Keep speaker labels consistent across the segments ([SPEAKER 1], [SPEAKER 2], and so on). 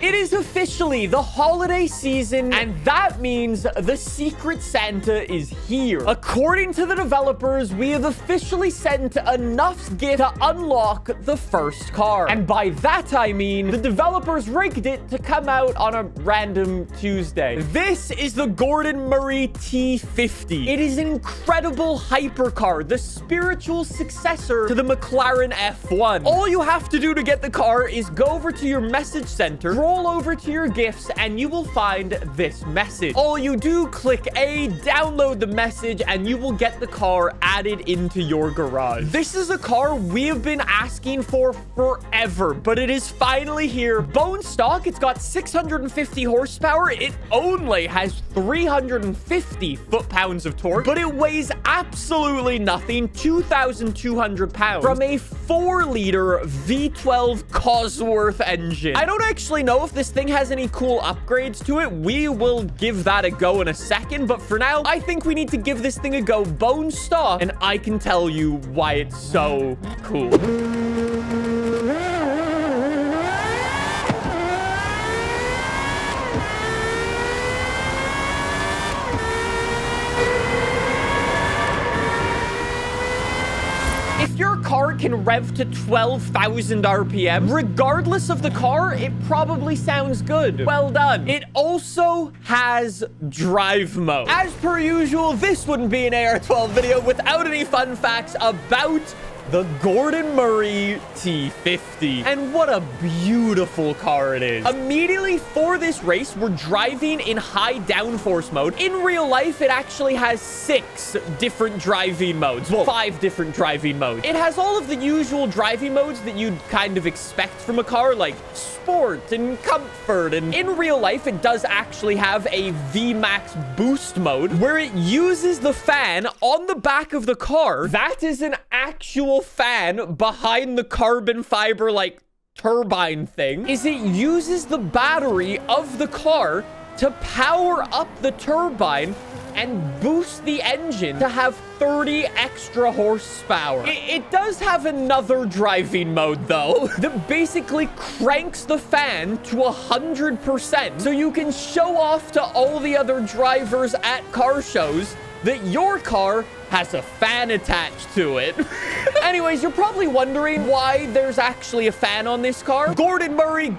[SPEAKER 1] It is officially the holiday season, and that means the Secret Santa is here. According to the developers, we have officially sent enough gifts to unlock the first car. And by that, I mean the developers rigged it to come out on a random Tuesday. This is the Gordon Murray T50. It is an incredible hypercar, the spiritual successor to the McLaren F1. All you have to do to get the car is go over to your message center, scroll over to your gifts, and you will find this message. All you do, click A, download the message, and you will get the car added into your garage. This is a car we have been asking for forever, but it is finally here. Bone stock, it's got 650 horsepower. It only has 350 foot-pounds of torque, but it weighs absolutely nothing, 2,200 pounds, from a 4-liter V12 Cosworth engine. I don't actually know if this thing has any cool upgrades to it. We will give that a go in a second, but for now, I think we need to give this thing a go bone stock, and I can tell you why it's so cool. If your car can rev to 12,000 RPM, regardless of the car, it probably sounds good. Well done. It also has drive mode. As per usual, this wouldn't be an AR12 video without any fun facts about the Gordon Murray T50. And what a beautiful car it is. Immediately for this race, we're driving in high downforce mode. In real life, it actually has 6 different driving modes. Well, 5 different driving modes. It has all of the usual driving modes that you'd kind of expect from a car, like sport and comfort. And in real life, it does actually have a VMAX boost mode where it uses the fan on the back of the car. That is an actual fan behind the carbon fiber like turbine thing. It uses the battery of the car to power up the turbine and boost the engine to have 30 extra horsepower. It does have another driving mode though that basically cranks the fan to 100%, so you can show off to all the other drivers at car shows that your car has a fan attached to it. Anyways, you're probably wondering why there's actually a fan on this car. Gordon Murray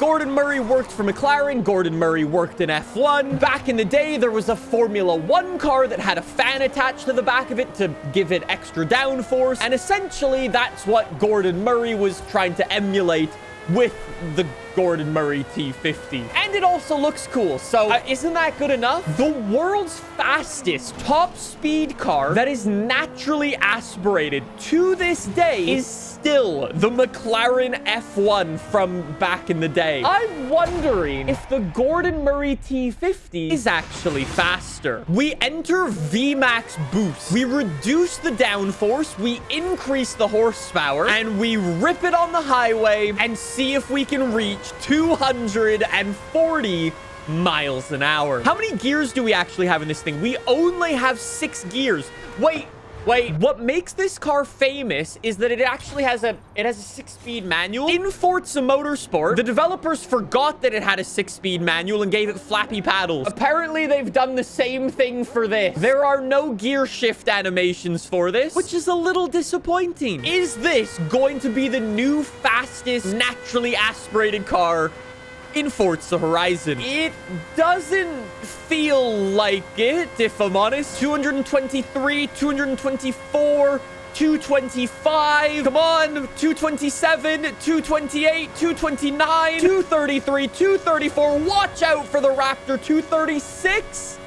[SPEAKER 1] worked for McLaren. Gordon Murray worked in F1. Back in the day, there was a Formula 1 car that had a fan attached to the back of it to give it extra downforce. And essentially, that's what Gordon Murray was trying to emulate with the Gordon Murray T50. And it also looks cool. So isn't that good enough? The world's fastest top speed car that is naturally aspirated to this day is still the McLaren F1 from back in the day. I'm wondering if the Gordon Murray T50 is actually faster. We enter VMAX boost. We reduce the downforce, we increase the horsepower, and we rip it on the highway and see if we can reach 240 miles an hour. How many gears do we actually have in this thing? We only have 6 gears. Wait. What makes this car famous is that it actually has a 6-speed manual. In Forza Motorsport, the developers forgot that it had a 6-speed manual and gave it flappy paddles. Apparently, they've done the same thing for this. There are no gear shift animations for this, which is a little disappointing. Is this going to be the new fastest naturally aspirated car in Forza Horizon? It doesn't feel like it, if I'm honest. 223, 224, 225. Come on, 227, 228, 229, 233, 234. Watch out for the Raptor. 236.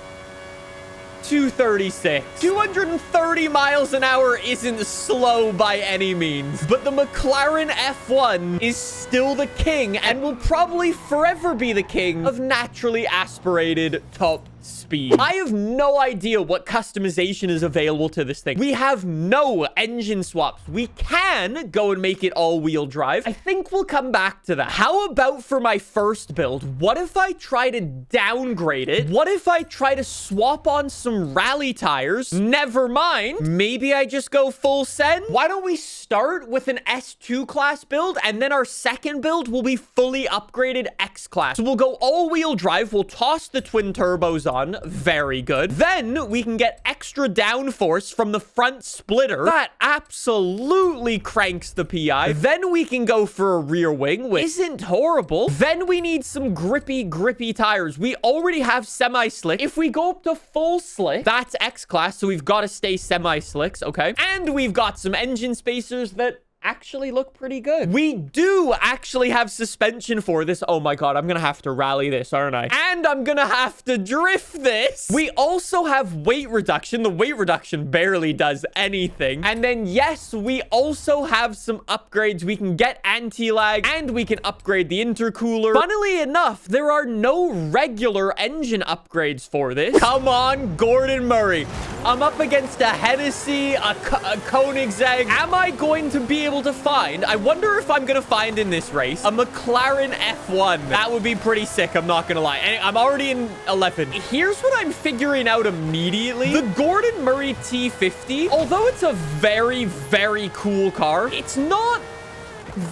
[SPEAKER 1] 236. 230 miles an hour isn't slow by any means, but the McLaren F1 is still the king and will probably forever be the king of naturally aspirated top speed. I have no idea what customization is available to this thing. We have no engine swaps. We can go and make it all-wheel drive. I think we'll come back to that. How about for my first build, what if I try to downgrade it? What if I try to swap on some rally tires? Never mind. Maybe I just go full send. Why don't we start with an S2 class build, and then our second build will be fully upgraded X class. So we'll go all-wheel drive. We'll toss the twin turbos on. Very good. Then we can get extra downforce from the front splitter. That absolutely cranks the PI. Then we can go for a rear wing, which isn't horrible. Then we need some grippy tires. We already have semi-slick. If we go up to full slick, that's X class, so we've got to stay semi-slicks, okay? And we've got some engine spacers that actually look pretty good. We do actually have suspension for this. Oh my god, I'm gonna have to rally this, aren't I? And I'm gonna have to drift this. We also have weight reduction. The weight reduction barely does anything. And then, yes, we also have some upgrades. We can get anti-lag, and we can upgrade the intercooler. Funnily enough, there are no regular engine upgrades for this. Come on, Gordon Murray. I'm up against a Hennessy, a Koenigsegg. Am I going to be able to find, I wonder if I'm gonna find in this race, a McLaren F1. That would be pretty sick, I'm not gonna lie. And I'm already in 11. Here's what I'm figuring out immediately. The Gordon Murray T50, although it's a very, very cool car, it's not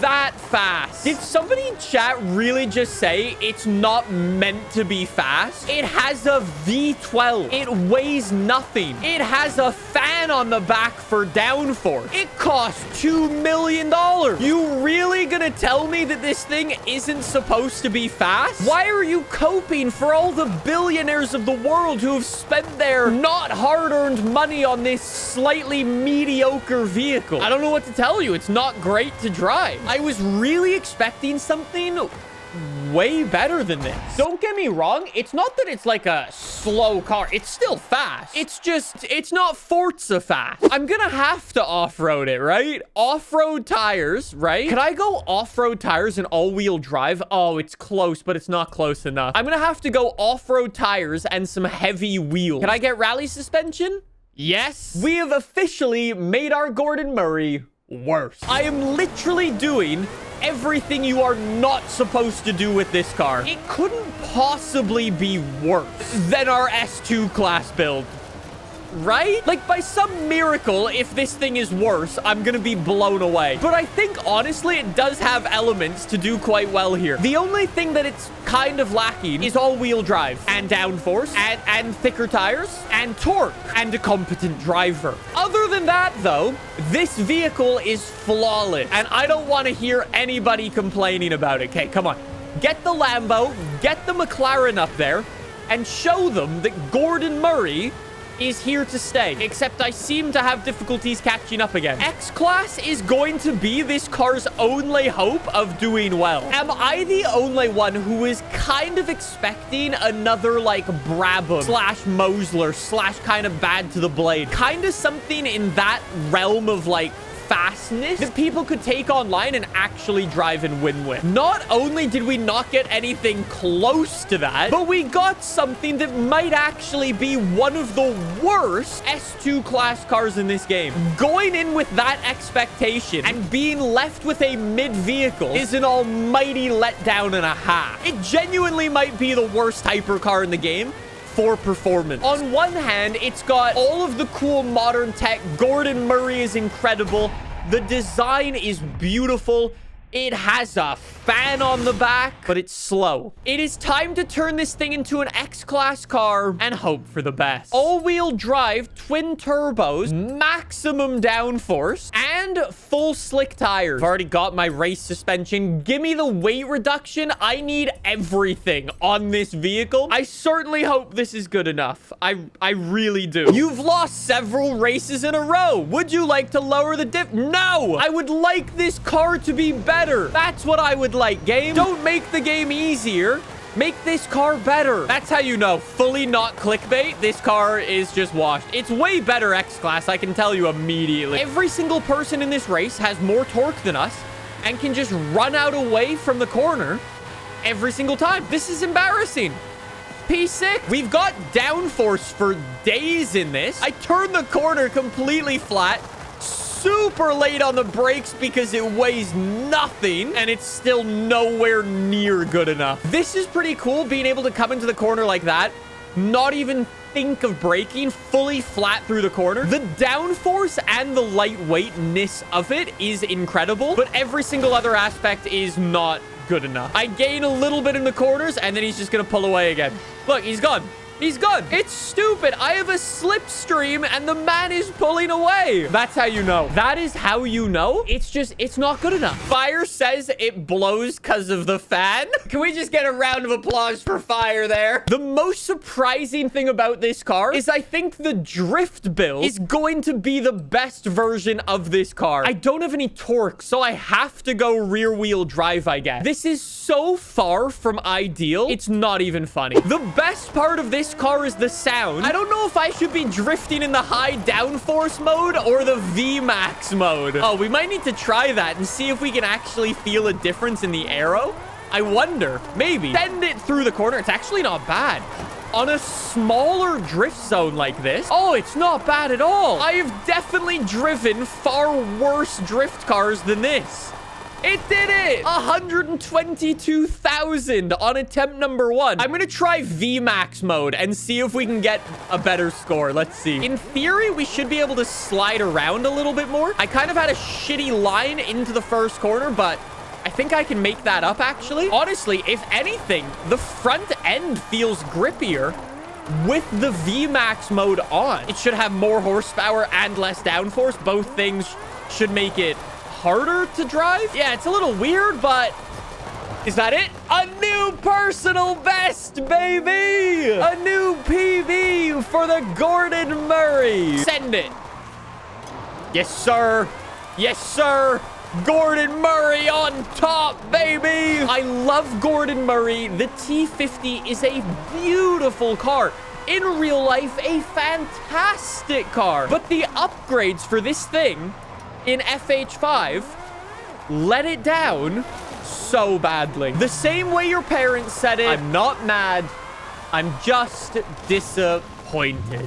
[SPEAKER 1] that fast. Did somebody in chat really just say it's not meant to be fast? It has a V12. It weighs nothing. It has a fan on the back for downforce. It costs $2 million. You really gonna tell me that this thing isn't supposed to be fast? Why are you coping for all the billionaires of the world who have spent their not hard-earned money on this slightly mediocre vehicle? I don't know what to tell you. It's not great to drive. I was really expecting something way better than this. Don't get me wrong. It's not that it's like a slow car. It's still fast. It's just, it's not Forza fast. I'm gonna have to off-road it, right? Off-road tires, right? Can I go off-road tires and all-wheel drive? Oh, it's close, but it's not close enough. I'm gonna have to go off-road tires and some heavy wheels. Can I get rally suspension? Yes. We have officially made our Gordon Murray worse. I am literally doing everything you are not supposed to do with this car. It couldn't possibly be worse than our S2 class build, right? Like, by some miracle, if this thing is worse, I'm gonna be blown away. But I think, honestly, it does have elements to do quite well here. The only thing that it's kind of lacking is all-wheel drive and downforce and thicker tires and torque and a competent driver. Other than that, though, this vehicle is flawless, and I don't want to hear anybody complaining about it. Okay, come on. Get the Lambo, get the McLaren up there, and show them that Gordon Murray is here to stay. Except I seem to have difficulties catching up again. X-Class is going to be this car's only hope of doing well. Am I the only one who is kind of expecting another, like, Brabham slash Mosler slash kind of bad to the blade? Kind of something in that realm of, like, fastness that people could take online and actually drive and win with. Not only did we not get anything close to that, but we got something that might actually be one of the worst S2 class cars in this game. Going in with that expectation and being left with a mid vehicle is an almighty letdown and a half. It genuinely might be the worst hypercar in the game for performance. On one hand, it's got all of the cool modern tech. Gordon Murray is incredible. The design is beautiful. It has a fan on the back, but it's slow. It is time to turn this thing into an X-Class car and hope for the best. All-wheel drive, twin turbos, maximum downforce, and full slick tires. I've already got my race suspension. Give me the weight reduction. I need everything on this vehicle. I certainly hope this is good enough. I really do. You've lost several races in a row. Would you like to lower the diff? No! I would like this car to be better. That's what I would like, game. Don't make the game easier. Make this car better. That's how you know. Fully not clickbait. This car is just washed. It's way better X-Class, I can tell you immediately. Every single person in this race has more torque than us and can just run out away from the corner every single time. This is embarrassing. FP6. We've got downforce for days in this. I turned the corner completely flat. Super late on the brakes because it weighs nothing, and it's still nowhere near good enough. This is pretty cool, being able to come into the corner like that, not even think of braking, fully flat through the corner. The downforce and the lightweightness of it is incredible, but every single other aspect is not good enough. I gain a little bit in the corners, and then he's just gonna pull away again. Look, he's gone. He's gone. It's stupid. I have a slipstream and the man is pulling away. That's how you know. That is how you know. It's not good enough. Fire says it blows because of the fan. Can we just get a round of applause for Fire there? The most surprising thing about this car is I think the drift build is going to be the best version of this car. I don't have any torque, so I have to go rear wheel drive, I guess. This is so far from ideal. It's not even funny. The best part of this car is the sound. I don't know if I should be drifting in the high downforce mode or the VMAX mode. Oh, we might need to try that and see if we can actually feel a difference in the aero. I wonder. Maybe. Send it through the corner. It's actually not bad. On a smaller drift zone like this, oh, it's not bad at all. I have definitely driven far worse drift cars than this. It did it! 122,000 on attempt number 1. I'm gonna try VMAX mode and see if we can get a better score. Let's see. In theory, we should be able to slide around a little bit more. I kind of had a shitty line into the first corner, but I think I can make that up, actually. Honestly, if anything, the front end feels grippier with the VMAX mode on. It should have more horsepower and less downforce. Both things should make it harder to drive. Yeah, it's a little weird, but is that it? A new personal best, baby! A new PB for the Gordon Murray. Send it. Yes, sir. Yes, sir. Gordon Murray on top, baby. I love Gordon Murray. The T50 is a beautiful car. In real life, a fantastic car. But the upgrades for this thing in FH5 let it down so badly. The same way your parents said it. I'm not mad. I'm just disappointed.